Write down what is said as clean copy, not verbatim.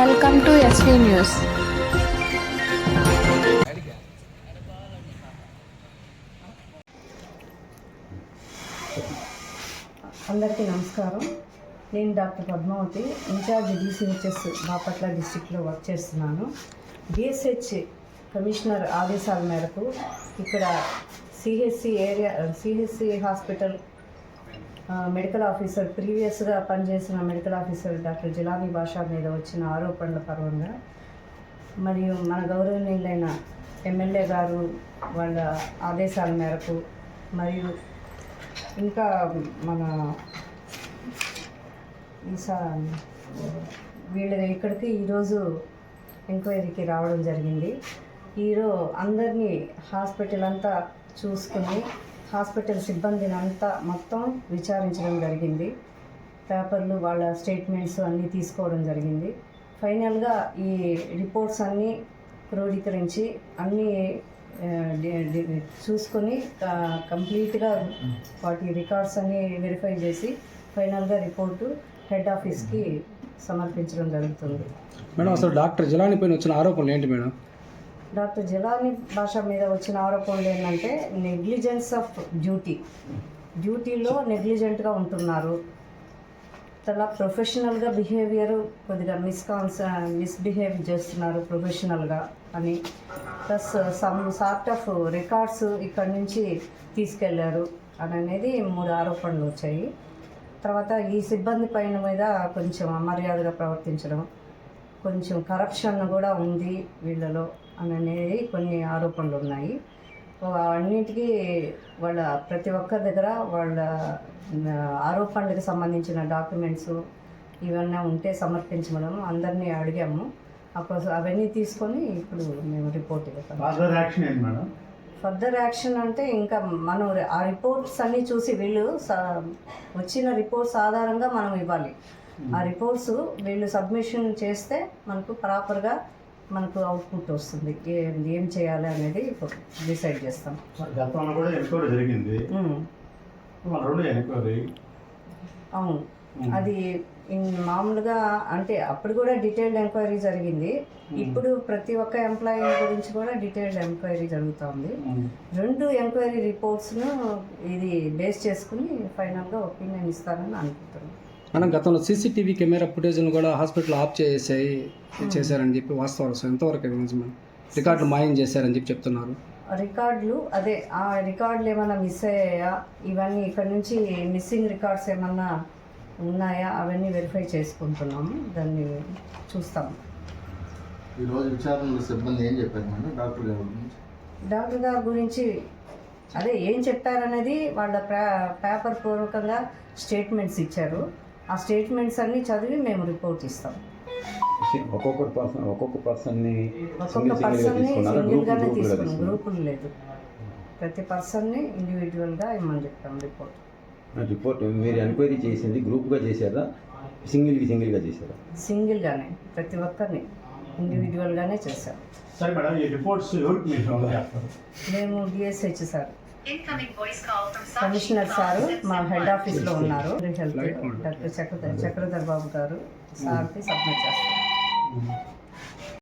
Welcome to SV news. అందరికీ నమస్కారం. నేను doctor Padmavati, in charge DCHS Bapatla డిస్టిక్లో వర్క్ చేస్తున్నాను. DSH కమిషనర్ ఆదేశాల మేరకు ఇక్కడ CHC హాస్పిటల్ మెడికల్ ఆఫీసర్, ప్రీవియస్గా పనిచేసిన మెడికల్ ఆఫీసర్ డాక్టర్ జిలానీ బాషా మీద వచ్చిన ఆరోపణల పరంగా మరియు మన గౌరవనీయులైన ఎమ్మెల్యే గారు వాళ్ళ ఆదేశాల మేరకు మరియు ఇంకా మన ఇక్కడికి ఈరోజు ఎంక్వైరీకి రావడం జరిగింది. అందరినీ హాస్పిటల్ అంతా చూసుకుని హాస్పిటల్ సిబ్బందిని అంతా మొత్తం విచారించడం జరిగింది. పేపర్లు, వాళ్ళ స్టేట్మెంట్స్ అన్నీ తీసుకోవడం జరిగింది. ఫైనల్గా ఈ రిపోర్ట్స్ అన్నీ క్రోడీకరించి అన్నీ చూసుకొని కంప్లీట్గా వాటి రికార్డ్స్ అన్నీ వెరిఫై చేసి ఫైనల్గా రిపోర్టు హెడ్ ఆఫీస్కి సమర్పించడం జరుగుతుంది. మేడం, అసలు డాక్టర్ జిలానీ పైన వచ్చిన ఆరోపణలు ఏంటి మేడం? డాక్టర్ జిలానీ బాషా మీద వచ్చిన ఆరోపణలు ఏంటంటే నెగ్లిజెన్స్ ఆఫ్ డ్యూటీలో నెగ్లిజెంట్గా ఉంటున్నారు. చాలా ప్రొఫెషనల్గా బిహేవియర్ కొద్దిగా మిస్బిహేవ్ చేస్తున్నారు ప్రొఫెషనల్గా అని, plus some sort of records ఇక్కడి నుంచి తీసుకెళ్లారు అని అనేది 3 ఆరోపణలు వచ్చాయి. తర్వాత ఈ సిబ్బంది పైన మీద కొంచెం అమర్యాదగా ప్రవర్తించడం, కొంచెం కరప్షన్ కూడా ఉంది వీళ్ళలో అనేది కొన్ని ఆరోపణలు ఉన్నాయి. అన్నింటికీ వాళ్ళ ప్రతి ఒక్కరి దగ్గర వాళ్ళ ఆరోపణలకు సంబంధించిన డాక్యుమెంట్స్ ఇవన్నీ ఉంటే సమర్పించడం అందరినీ అడిగాము. అప్పుడు అవన్నీ తీసుకొని ఇప్పుడు మేము రిపోర్ట్ ఇవ్వాలి. ఫర్దర్ యాక్షన్ అంటే ఇంకా మనం ఆ రిపోర్ట్స్ అన్నీ చూసి వీళ్ళు వచ్చిన రిపోర్ట్స్ ఆధారంగా మనం ఇవ్వాలి. ఆ రిపోర్ట్స్ వీళ్ళు సబ్మిషన్ చేస్తే మనకు ప్రాపర్గా మనకు అవుట్పుట్ వస్తుంది. ఏం చేయాలి అనేది డిసైడ్ చేస్తాం. అవును, అది మామూలుగా అంటే అప్పుడు కూడా డీటెయిల్డ్ ఎంక్వైరీ జరిగింది. ఇప్పుడు ప్రతి ఒక్క ఎంప్లాయీ గురించి కూడా డీటెయిల్డ్ ఎంక్వైరీ జరుగుతుంది. 2 ఎంక్వైరీ రిపోర్ట్స్ను ఇది బేస్ చేసుకుని ఫైనల్గా ఒపీనియన్ ఇస్తారని అనుకుంటున్నాను. మనం గతంలో CCTV కెమెరా ఫుటేజ్ను కూడా హాస్పిటల్ ఆఫ్ చేశారని చెప్పి వాస్తవాలు ఎంతవరకు రికార్డులు మాయం చేశారని చెప్పి చెప్తున్నారు. రికార్డులు ఆ రికార్డులు ఏమైనా మిస్ అయ్యాయా, ఇవన్నీ ఇక్కడ నుంచి మిస్సింగ్ రికార్డ్స్ ఏమన్నా ఉన్నాయా అవన్నీ వెరిఫై చేసుకుంటున్నాము. దాన్ని చూస్తాము. ఈరోజు విచారణలో సిబ్బంది ఏం చెప్పారు మేడం డాక్టర్ గారి గురించి? ఏం చెప్పారనేది వాళ్ళ పేపర్ పూర్వకంగా స్టేట్మెంట్స్ ఇచ్చారు. ఆ స్టేట్మెంట్స్ అన్నీ చదివి మేము రిపోర్ట్ ఇస్తాం. ఒక్కొక్క పర్సన్ని సింగిల్గానే తీసుకున్నాం, గ్రూపులు లేదు. ప్రతి పర్సన్ని ఇండివిజువల్గా ఇమ్మని చెప్పాం రిపోర్ట్. మీరు ఎంక్వైరీ చేసింది గ్రూప్గా చేశారా, సింగిల్గా చేశారా? సింగిల్గానే, ప్రతి ఒక్కరిని ఇండివిజువల్గానే చేశాం. మేము DSH సార్, కమిషనర్ సారు మా హెడ్ ఆఫీస్లో ఉన్నారు. హెల్త్ డాక్టర్ చక్రధర్ బాబు గారు సార్కి సబ్మిట్ చేస్తారు.